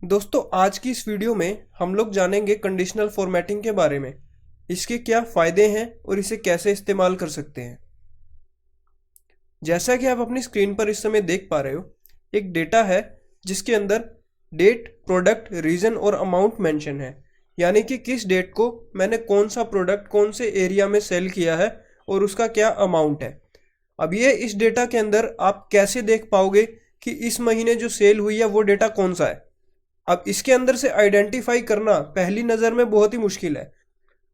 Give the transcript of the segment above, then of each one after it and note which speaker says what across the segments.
Speaker 1: दोस्तों आज की इस वीडियो में हम लोग जानेंगे कंडीशनल फॉर्मेटिंग के बारे में। इसके क्या फ़ायदे हैं और इसे कैसे इस्तेमाल कर सकते हैं। जैसा कि आप अपनी स्क्रीन पर इस समय देख पा रहे हो, एक डेटा है जिसके अंदर डेट, प्रोडक्ट, रीजन और अमाउंट मेंशन है। यानी कि किस डेट को मैंने कौन सा प्रोडक्ट कौन से एरिया में सेल किया है और उसका क्या अमाउंट है। अब ये इस डेटा के अंदर आप कैसे देख पाओगे कि इस महीने जो सेल हुई है वो डेटा कौन सा है। अब इसके अंदर से आइडेंटिफाई करना पहली नज़र में बहुत ही मुश्किल है।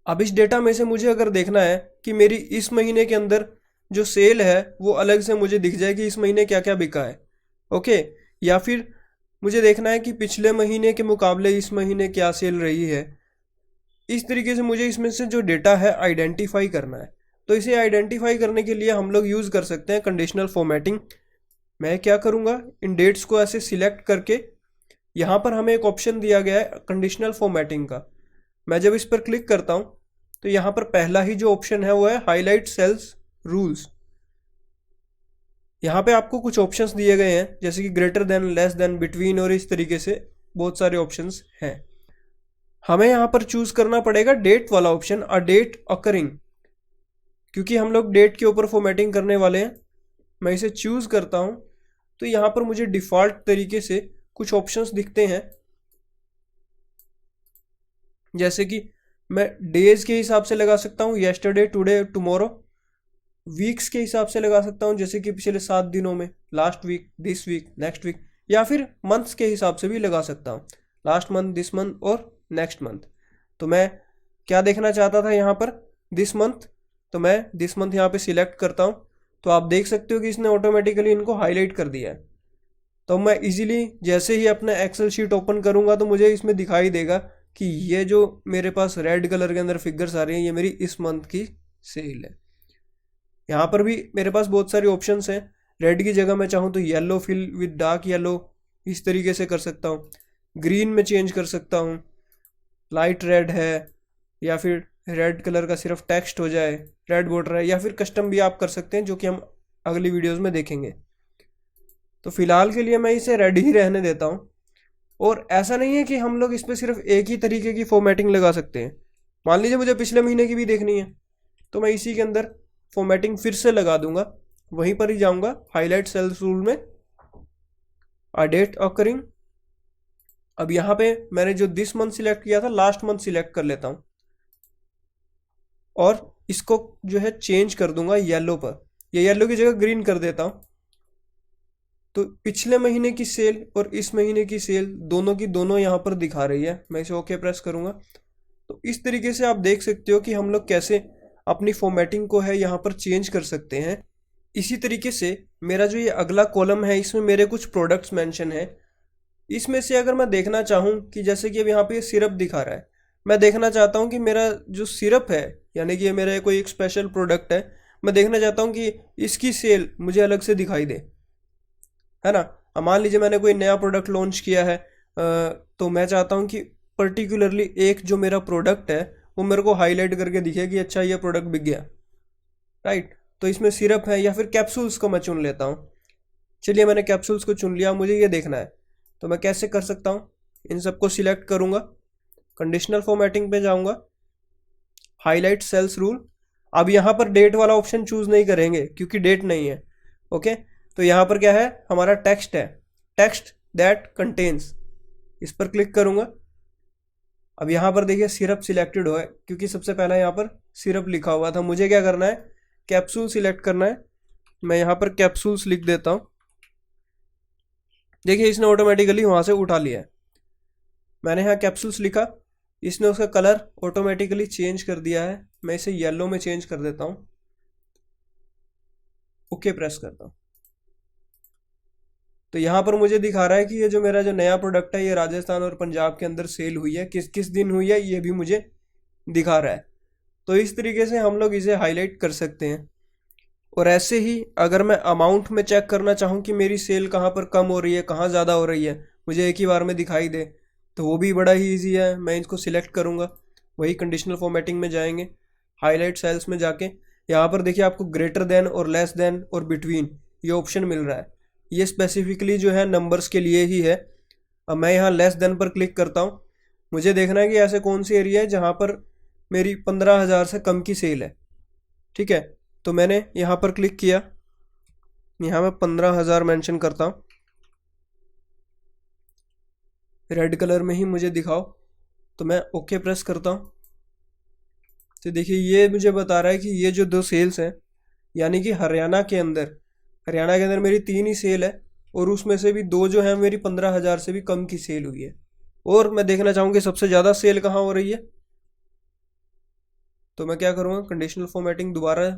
Speaker 1: अब इस डेटा में से मुझे अगर देखना है कि मेरी इस महीने के अंदर जो सेल है वो अलग से मुझे दिख जाए कि इस महीने क्या क्या बिका है, ओके। या फिर मुझे देखना है कि पिछले महीने के मुकाबले इस महीने क्या सेल रही है। इस तरीके से मुझे इसमें से जो डेटा है आइडेंटिफाई करना है। तो इसे आइडेंटिफाई करने के लिए हम लोग यूज़ कर सकते हैं कंडीशनल फॉर्मेटिंग। मैं क्या करूँगा, इन डेट्स को ऐसे सिलेक्ट करके यहाँ पर हमें एक ऑप्शन दिया गया है कंडीशनल फॉर्मेटिंग का। मैं जब इस पर क्लिक करता हूँ तो यहाँ पर पहला ही जो ऑप्शन है वो है हाईलाइट सेल्स रूल्स। यहाँ पे आपको कुछ ऑप्शंस दिए गए हैं जैसे कि greater than, less than, between और इस तरीके से बहुत सारे ऑप्शंस हैं। हमें यहाँ पर चूज करना पड़ेगा डेट वाला ऑप्शन, अ डेट अकरिंग, क्योंकि हम लोग डेट के ऊपर फॉर्मेटिंग करने वाले हैं। मैं इसे चूज करता हूँ तो यहाँ पर मुझे डिफ़ॉल्ट तरीके से कुछ ऑप्शंस दिखते हैं, जैसे कि मैं डेज के हिसाब से लगा सकता हूँ, येस्टरडे, टुडे, टुमारो। वीक्स के हिसाब से लगा सकता हूँ जैसे कि पिछले 7 दिनों में, last week, this week, next week. या फिर मंथ्स के हिसाब से भी लगा सकता हूँ, लास्ट मंथ, दिस मंथ और नेक्स्ट मंथ। तो मैं क्या देखना चाहता था यहाँ पर, दिस मंथ, तो मैं दिस मंथ यहाँ पे सिलेक्ट करता हूँ। तो आप देख सकते हो कि इसने ऑटोमेटिकली इनको हाईलाइट कर दिया है। तो मैं इजीली जैसे ही अपना एक्सेल शीट ओपन करूंगा तो मुझे इसमें दिखाई देगा कि ये जो मेरे पास रेड कलर के अंदर फिगर्स आ रही हैं ये मेरी इस मंथ की सेल है। यहाँ पर भी मेरे पास बहुत सारे ऑप्शंस हैं। रेड की जगह मैं चाहूँ तो yellow fill with dark yellow इस तरीके से कर सकता हूँ, ग्रीन में चेंज कर सकता हूँ, लाइट रेड है, या फिर रेड कलर का सिर्फ टेक्स्ट हो जाए, रेड बॉर्डर है, या फिर कस्टम भी आप कर सकते हैं जो कि हम अगली वीडियोज़ में देखेंगे। तो फिलहाल के लिए मैं इसे रेड ही रहने देता हूँ। और ऐसा नहीं है कि हम लोग इस पर सिर्फ एक ही तरीके की फॉर्मेटिंग लगा सकते हैं। मान लीजिए मुझे पिछले महीने की भी देखनी है तो मैं इसी के अंदर फॉर्मेटिंग फिर से लगा दूंगा, वहीं पर ही जाऊंगा हाईलाइट सेल्स रूल में, अ डेट ऑकरिंग। अब यहाँ पे मैंने जो दिस मंथ सिलेक्ट किया था लास्ट मंथ सिलेक्ट कर लेता हूँ और इसको जो है चेंज कर दूंगा येलो पर, या येलो की जगह ग्रीन कर देता हूँ। तो पिछले महीने की सेल और इस महीने की सेल दोनों की दोनों यहाँ पर दिखा रही है। मैं इसे ओके प्रेस करूँगा तो इस तरीके से आप देख सकते हो कि हम लोग कैसे अपनी फॉर्मेटिंग को है यहाँ पर चेंज कर सकते हैं। इसी तरीके से मेरा जो ये अगला कॉलम है इसमें मेरे कुछ प्रोडक्ट्स मेंशन है। इसमें से अगर मैं देखना चाहूँ कि जैसे कि अब यहाँ पे ये सिरप दिखा रहा है, मैं देखना चाहता हूँ कि मेरा जो सिरप है यानी कि ये मेरा कोई एक स्पेशल प्रोडक्ट है, मैं देखना चाहता हूँ कि इसकी सेल मुझे अलग से दिखाई दे, है ना। अब मान लीजिए मैंने कोई नया प्रोडक्ट लॉन्च किया है, तो मैं चाहता हूँ कि पर्टिकुलरली एक जो मेरा प्रोडक्ट है वो मेरे को हाईलाइट करके दिखे कि अच्छा ये प्रोडक्ट बिक गया, राइट। तो इसमें सिरप है या फिर कैप्सूल्स को मैं चुन लेता हूँ। चलिए मैंने कैप्सूल्स को चुन लिया, मुझे ये देखना है तो मैं कैसे कर सकता हूँ, इन सबको सिलेक्ट करूँगा, कंडीशनल फॉर्मेटिंग पे जाऊँगा, हाईलाइट सेल्स रूल। अब यहाँ पर डेट वाला ऑप्शन चूज नहीं करेंगे क्योंकि डेट नहीं है, ओके। तो यहाँ पर क्या है, हमारा टेक्स्ट है, टेक्स्ट दैट कंटेन्स, इस पर क्लिक करूँगा। अब यहाँ पर देखिए सिरप सिलेक्टेड हो है क्योंकि सबसे पहला यहाँ पर सिरप लिखा हुआ था। मुझे क्या करना है, कैप्सूल सिलेक्ट करना है। मैं यहाँ पर कैप्सूल्स लिख देता हूँ। देखिए इसने ऑटोमेटिकली वहाँ से उठा लिया है। मैंने यहाँ कैप्सूल्स लिखा, इसने उसका कलर ऑटोमेटिकली चेंज कर दिया है। मैं इसे येलो में चेंज कर देता हूँ, ओके प्रेस करता हूँ। तो यहाँ पर मुझे दिखा रहा है कि ये जो मेरा जो नया प्रोडक्ट है ये राजस्थान और पंजाब के अंदर सेल हुई है, किस किस दिन हुई है ये भी मुझे दिखा रहा है। तो इस तरीके से हम लोग इसे हाईलाइट कर सकते हैं। और ऐसे ही अगर मैं अमाउंट में चेक करना चाहूँ कि मेरी सेल कहाँ पर कम हो रही है, कहाँ ज़्यादा हो रही है, मुझे एक ही बार में दिखाई दे, तो वो भी बड़ा ही ईजी है। मैं इसको सिलेक्ट करूँगा, वही कंडीशनल फॉर्मेटिंग में जाएंगे, हाईलाइट सेल्स में जाके यहाँ पर देखिए आपको ग्रेटर देन और लेस देन और बिटवीन ये ऑप्शन मिल रहा है। ये स्पेसिफिकली जो है नंबर्स के लिए ही है। अब मैं यहाँ लेस देन पर क्लिक करता हूँ। मुझे देखना है कि ऐसे कौन सी एरिया है जहाँ पर मेरी 15,000 से कम की सेल है। ठीक है, तो मैंने यहाँ पर क्लिक किया, यहाँ मैं 15,000 मेंशन करता हूँ, रेड कलर में ही मुझे दिखाओ, तो मैं ओके प्रेस करता हूँ। तो देखिए ये मुझे बता रहा है कि ये जो 2 सेल्स हैं, यानी कि हरियाणा के अंदर मेरी 3 ही सेल है, और उसमें से भी 2 जो है मेरी 15,000 से भी कम की सेल हुई है। और मैं देखना चाहूँगी सबसे ज़्यादा सेल कहाँ हो रही है। तो मैं क्या करूँगा, कंडीशनल फॉर्मेटिंग, दोबारा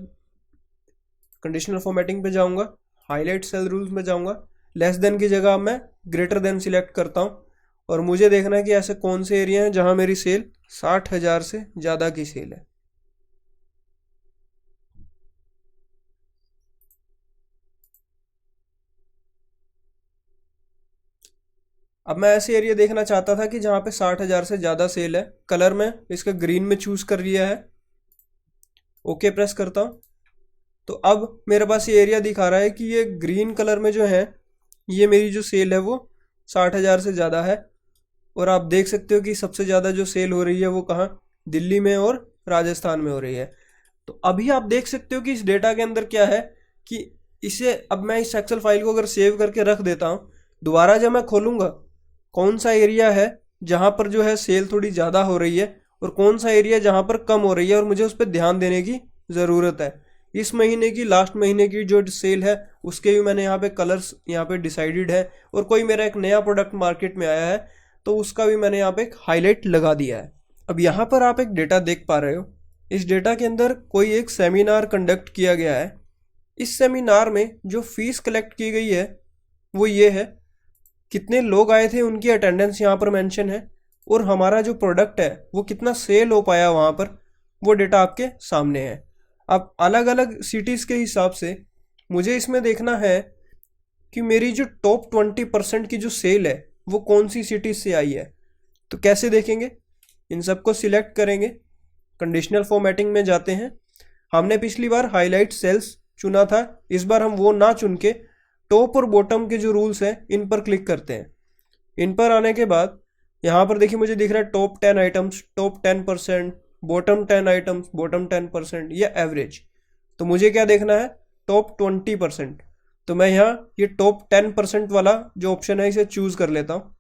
Speaker 1: कंडीशनल फॉर्मेटिंग पे जाऊँगा, हाईलाइट सेल रूल्स में जाऊँगा, लेस देन की जगह मैं ग्रेटर देन सिलेक्ट करता हूँ, और मुझे देखना है कि ऐसे कौन से एरिया हैं जहाँ मेरी सेल 60,000 से ज़्यादा की सेल है। अब मैं ऐसे एरिया देखना चाहता था कि जहाँ पे 60,000 से ज़्यादा सेल है। कलर में इसका ग्रीन में चूज़ कर लिया है, ओके प्रेस करता हूँ। तो अब मेरे पास ये एरिया दिखा रहा है कि ये ग्रीन कलर में जो है, ये मेरी जो सेल है वो 60,000 से ज़्यादा है। और आप देख सकते हो कि सबसे ज़्यादा जो सेल हो रही है वो कहाँ, दिल्ली में और राजस्थान में हो रही है। तो अभी आप देख सकते हो कि इस डेटा के अंदर क्या है कि इसे अब मैं इस एक्सेल फाइल को अगर सेव करके रख देता हूँ, दोबारा जब मैं खोलूँगा, कौन सा एरिया है जहाँ पर जो है सेल थोड़ी ज़्यादा हो रही है और कौन सा एरिया जहाँ पर कम हो रही है, और मुझे उस पर ध्यान देने की ज़रूरत है। इस महीने की, लास्ट महीने की जो सेल है उसके भी मैंने यहाँ पे कलर्स यहाँ पे डिसाइडेड है, और कोई मेरा एक नया प्रोडक्ट मार्केट में आया है तो उसका भी मैंने यहाँ पे एक हाईलाइट लगा दिया है। अब यहाँ पर आप एक डेटा देख पा रहे हो। इस डेटा के अंदर कोई एक सेमिनार कंडक्ट किया गया है। इस सेमिनार में जो फीस कलेक्ट की गई है वो ये है, कितने लोग आए थे उनकी अटेंडेंस यहाँ पर मेंशन है, और हमारा जो प्रोडक्ट है वो कितना सेल हो पाया वहाँ पर, वो डेटा आपके सामने है। अब अलग अलग सिटीज़ के हिसाब से मुझे इसमें देखना है कि मेरी जो टॉप 20% की जो सेल है वो कौन सी सिटीज़ से आई है। तो कैसे देखेंगे, इन सबको सिलेक्ट करेंगे, कंडीशनल फॉर्मेटिंग में जाते हैं। हमने पिछली बार हाईलाइट सेल्स चुना था, इस बार हम वो ना चुन के टॉप और बॉटम के जो रूल्स हैं इन पर क्लिक करते हैं। इन पर आने के बाद यहाँ पर देखिए मुझे दिख रहा है top 10 items, top 10%, bottom 10 items, bottom 10%, या एवरेज। तो मुझे क्या देखना है, टॉप 20%। तो मैं यहाँ ये टॉप 10% वाला जो ऑप्शन है इसे चूज़ कर लेता हूँ,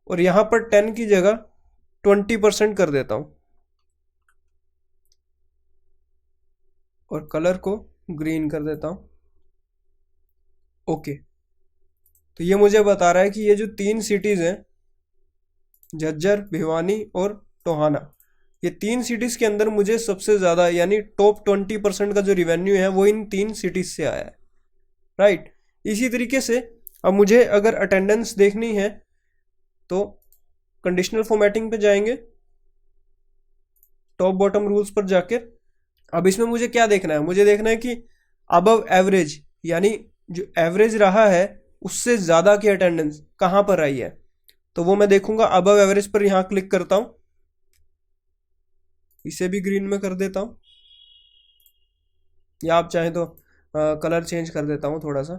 Speaker 1: और यहाँ पर 10 की जगह 20% कर देता हूँ, और कलर को ग्रीन कर देता हूँ। ओके, तो ये मुझे बता रहा है कि ये जो 3 सिटीज़ हैं, झज्जर, भिवानी और टोहाना, ये 3 सिटीज़ के अंदर मुझे सबसे ज़्यादा यानी टॉप 20% का जो रिवेन्यू है वो इन 3 सिटीज़ से आया है। राइट, इसी तरीके से अब मुझे अगर अटेंडेंस देखनी है तो कंडीशनल फॉर्मेटिंग पे जाएंगे, टॉप बॉटम रूल्स पर जाकर। अब इसमें मुझे क्या देखना है, मुझे देखना है कि अबव एवरेज, यानी जो एवरेज रहा है उससे ज़्यादा की अटेंडेंस कहाँ पर आई है। तो वो मैं देखूंगा, अबव एवरेज पर यहाँ क्लिक करता हूँ, इसे भी ग्रीन में कर देता हूँ, या आप चाहें तो कलर चेंज कर देता हूँ थोड़ा सा,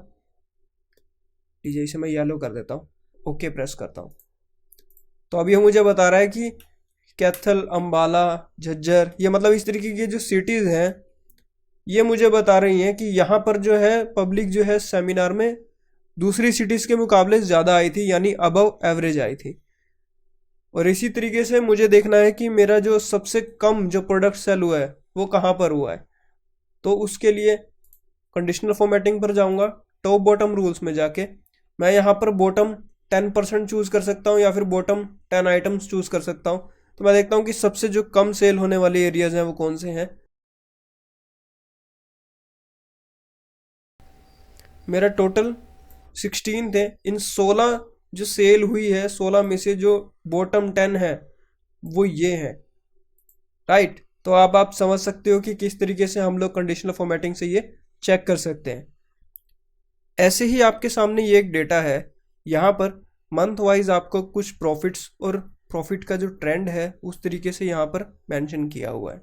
Speaker 1: लीजिए इसे मैं येलो कर देता हूँ, ओके प्रेस करता हूँ। तो अब ये मुझे बता रहा है कि कैथल, अंबाला, झज्जर, ये मतलब इस तरीके की जो सिटीज़ हैं ये मुझे बता रही हैं कि यहाँ पर जो है पब्लिक जो है सेमिनार में दूसरी सिटीज़ के मुकाबले ज़्यादा आई थी, यानी अबव एवरेज आई थी। और इसी तरीके से मुझे देखना है कि मेरा जो सबसे कम जो प्रोडक्ट सेल हुआ है वो कहाँ पर हुआ है। तो उसके लिए कंडीशनल फॉर्मेटिंग पर जाऊँगा, टॉप बॉटम रूल्स में जाके मैं यहाँ पर बॉटम 10% चूज़ कर सकता हूँ, या फिर बॉटम 10 आइटम्स चूज़ कर सकता हूँ। तो मैं देखता हूँ कि सबसे जो कम सेल होने वाले एरियाज़ हैं वो कौन से हैं। मेरा टोटल 16 थे, इन 16 जो सेल हुई है 16 में से जो बॉटम 10 है वो ये है। राइट, तो अब आप समझ सकते हो कि किस तरीके से हम लोग कंडीशनल फॉर्मेटिंग से ये चेक कर सकते हैं। ऐसे ही आपके सामने ये एक डेटा है, यहाँ पर मंथ वाइज आपको कुछ प्रॉफिट्स और प्रॉफिट का जो ट्रेंड है उस तरीके से यहाँ पर मेंशन किया हुआ है।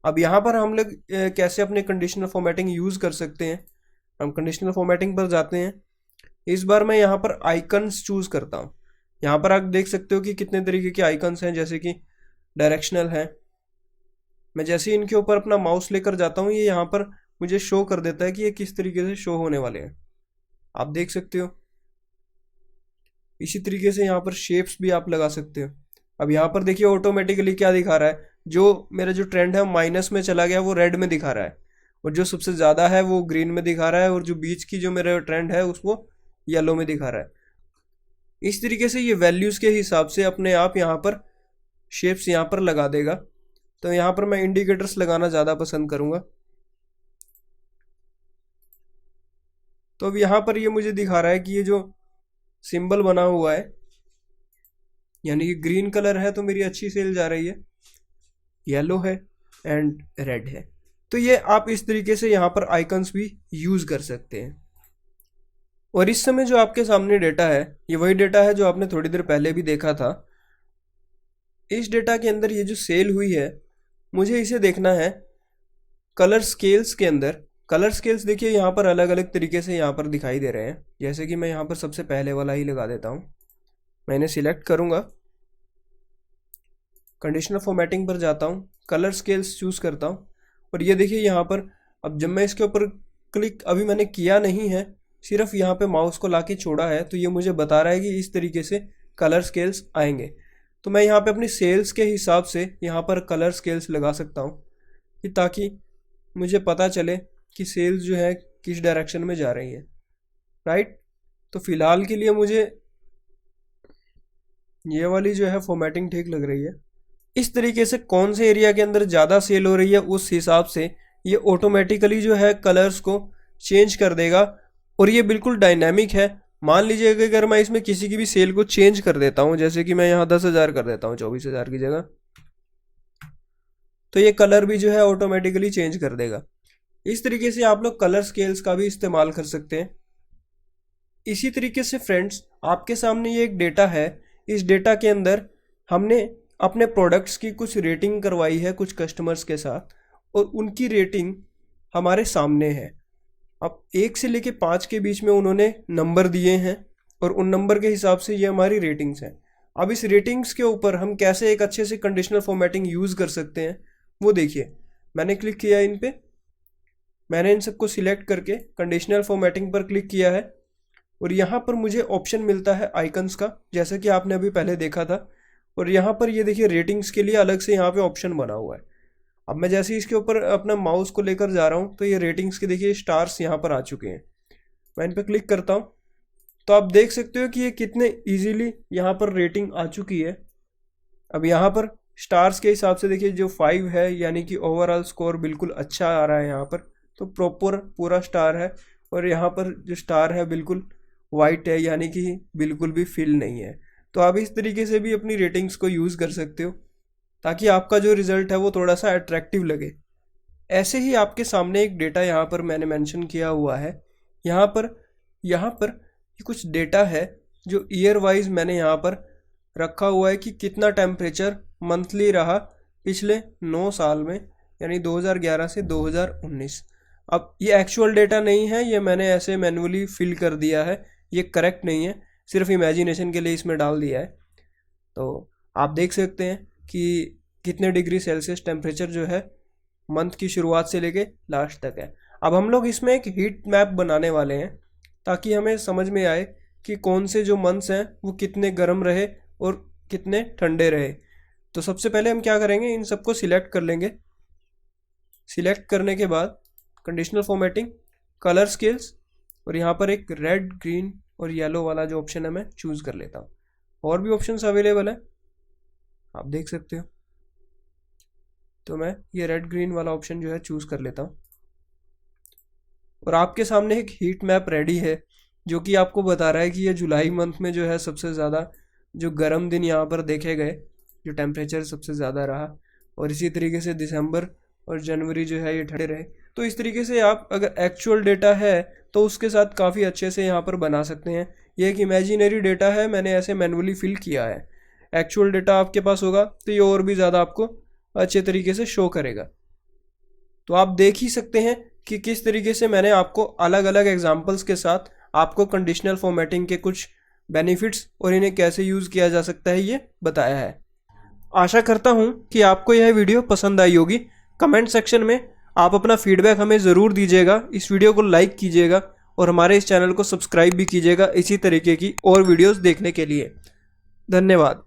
Speaker 1: अब यहाँ पर हम लोग कैसे अपने कंडीशनल फॉर्मेटिंग यूज़ कर सकते हैं, हम कंडीशनल फॉर्मेटिंग पर जाते हैं। इस बार मैं यहाँ पर आइकन्स चूज़ करता हूँ। यहाँ पर आप देख सकते हो कि कितने तरीके के आइकन्स हैं, जैसे कि डायरेक्शनल है। मैं जैसे ही इनके ऊपर अपना माउस लेकर जाता हूँ, ये यहाँ पर मुझे शो कर देता है कि ये किस तरीके से शो होने वाले हैं, आप देख सकते हो। इसी तरीके से यहाँ पर शेप्स भी आप लगा सकते हो। अब यहाँ पर देखिए ऑटोमेटिकली क्या दिखा रहा है, जो मेरा जो ट्रेंड है माइनस में चला गया वो रेड में दिखा रहा है, और जो सबसे ज़्यादा है वो ग्रीन में दिखा रहा है, और जो बीच की जो मेरा ट्रेंड है उसको येलो में दिखा रहा है। इस तरीके से ये वैल्यूज़ के हिसाब से अपने आप यहाँ पर शेप्स यहाँ पर लगा देगा। तो यहाँ पर मैं इंडिकेटर्स लगाना ज़्यादा पसंद करूँगा। तो अब यहाँ पर ये मुझे दिखा रहा है कि ये जो सिंबल बना हुआ है, यानी कि ग्रीन कलर है तो मेरी अच्छी सेल जा रही है, येलो है एंड रेड है। तो ये आप इस तरीके से यहाँ पर आइकन्स भी यूज़ कर सकते हैं। और इस समय जो आपके सामने डेटा है, ये वही डेटा है जो आपने थोड़ी देर पहले भी देखा था। इस डेटा के अंदर ये जो सेल हुई है, मुझे इसे देखना है कलर स्केल्स के अंदर। कलर स्केल्स देखिए यहाँ पर अलग अलग तरीके से यहाँ पर दिखाई दे रहे हैं। जैसे कि मैं यहाँ पर सबसे पहले वाला ही लगा देता हूँ, मैं इन्हें सिलेक्ट करूँगा, कंडीशनल फॉर्मेटिंग पर जाता हूँ, कलर स्केल्स चूज़ करता हूँ, और ये देखिए यहाँ पर अब जब मैं इसके ऊपर क्लिक अभी मैंने किया नहीं है, सिर्फ यहाँ पे माउस को लाके छोड़ा है, तो ये मुझे बता रहा है कि इस तरीके से कलर स्केल्स आएंगे। तो मैं यहाँ पे अपनी सेल्स के हिसाब से यहाँ पर कलर स्केल्स लगा सकता हूँ, कि ताकि मुझे पता चले कि सेल्स जो है किस डायरेक्शन में जा रही है, राइट। तो फिलहाल के लिए मुझे ये वाली जो है फॉर्मेटिंग ठीक लग रही है। इस तरीके से कौन से एरिया के अंदर ज़्यादा सेल हो रही है उस हिसाब से ये ऑटोमेटिकली जो है कलर्स को चेंज कर देगा, और ये बिल्कुल डायनामिक है। मान लीजिए कि अगर मैं इसमें किसी की भी सेल को चेंज कर देता हूँ, जैसे कि मैं यहाँ 10,000 कर देता हूँ 24,000 की जगह, तो ये कलर भी जो है ऑटोमेटिकली चेंज कर देगा। इस तरीके से आप लोग कलर स्केल्स का भी इस्तेमाल कर सकते हैं। इसी तरीके से फ्रेंड्स, आपके सामने ये एक डेटा है। इस डेटा के अंदर हमने अपने प्रोडक्ट्स की कुछ रेटिंग करवाई है कुछ कस्टमर्स के साथ, और उनकी रेटिंग हमारे सामने है। अब 1 से लेके 5 के बीच में उन्होंने नंबर दिए हैं, और उन नंबर के हिसाब से ये हमारी रेटिंग्स हैं। अब इस रेटिंग्स के ऊपर हम कैसे एक अच्छे से कंडीशनल फॉर्मेटिंग यूज़ कर सकते हैं वो देखिए। मैंने क्लिक किया इन पे, मैंने इन सबको सिलेक्ट करके कंडीशनल फॉर्मेटिंग पर क्लिक किया है, और यहाँ पर मुझे ऑप्शन मिलता है आइकन्स का, जैसा कि आपने अभी पहले देखा था। और यहाँ पर ये देखिए रेटिंग्स के लिए अलग से यहाँ पे ऑप्शन बना हुआ है। अब मैं जैसे ही इसके ऊपर अपना माउस को लेकर जा रहा हूँ, तो ये रेटिंग्स के देखिए स्टार्स यहाँ पर आ चुके हैं। मैं इन पर क्लिक करता हूँ, तो आप देख सकते हो कि ये कितने इजीली यहाँ पर रेटिंग आ चुकी है। अब यहाँ पर स्टार्स के हिसाब से देखिए जो 5 है, यानी कि ओवरऑल स्कोर बिल्कुल अच्छा आ रहा है यहाँ पर, तो प्रॉपर पूरा स्टार है। और यहाँ पर जो स्टार है बिल्कुल वाइट है, यानी कि बिल्कुल भी फिल नहीं है। तो आप इस तरीके से भी अपनी रेटिंग्स को यूज़ कर सकते हो, ताकि आपका जो रिज़ल्ट है वो थोड़ा सा अट्रैक्टिव लगे। ऐसे ही आपके सामने एक डेटा यहाँ पर मैंने मेंशन किया हुआ है। यहाँ पर ये कुछ डेटा है जो ईयर वाइज मैंने यहाँ पर रखा हुआ है कि कितना टेम्परेचर मंथली रहा पिछले 9 साल में, यानी 2011 से 2019। अब ये एक्चुअल डेटा नहीं है, ये मैंने ऐसे मैन्युअली फिल कर दिया है, ये करेक्ट नहीं है, सिर्फ इमेजिनेशन के लिए इसमें डाल दिया है। तो आप देख सकते हैं कि कितने डिग्री सेल्सियस टेम्परेचर जो है मंथ की शुरुआत से लेके लास्ट तक है। अब हम लोग इसमें एक हीट मैप बनाने वाले हैं, ताकि हमें समझ में आए कि कौन से जो मंथ्स हैं वो कितने गर्म रहे और कितने ठंडे रहे। तो सबसे पहले हम क्या करेंगे, इन सबको सिलेक्ट कर लेंगे। सिलेक्ट करने के बाद कंडीशनल फॉर्मेटिंग, कलर स्केल्स, और यहाँ पर एक रेड, ग्रीन और येलो वाला जो ऑप्शन है मैं चूज़ कर लेता हूँ। और भी ऑप्शंस अवेलेबल है, आप देख सकते हो। तो मैं ये रेड ग्रीन वाला ऑप्शन जो है चूज़ कर लेता हूँ, और आपके सामने एक हीट मैप रेडी है, जो कि आपको बता रहा है कि ये जुलाई मंथ में जो है सबसे ज़्यादा जो गर्म दिन यहाँ पर देखे गए, जो टेम्परेचर सबसे ज़्यादा रहा, और इसी तरीके से दिसंबर और जनवरी जो है ये ठंडे रहे। तो इस तरीके से आप अगर एक्चुअल डेटा है तो उसके साथ काफ़ी अच्छे से यहाँ पर बना सकते हैं। ये एक इमेजिनरी डेटा है, मैंने ऐसे मैनुअली फिल किया है। एक्चुअल डेटा आपके पास होगा तो ये और भी ज़्यादा आपको अच्छे तरीके से शो करेगा। तो आप देख ही सकते हैं कि किस तरीके से मैंने आपको अलग अलग एग्जाम्पल्स के साथ आपको कंडीशनल फॉर्मेटिंग के कुछ बेनिफिट्स और इन्हें कैसे यूज़ किया जा सकता है ये बताया है। आशा करता हूँ कि आपको यह वीडियो पसंद आई होगी। कमेंट सेक्शन में आप अपना फीडबैक हमें ज़रूर दीजिएगा, इस वीडियो को लाइक कीजिएगा और हमारे इस चैनल को सब्सक्राइब भी कीजिएगा इसी तरीके की और वीडियोस देखने के लिए। धन्यवाद।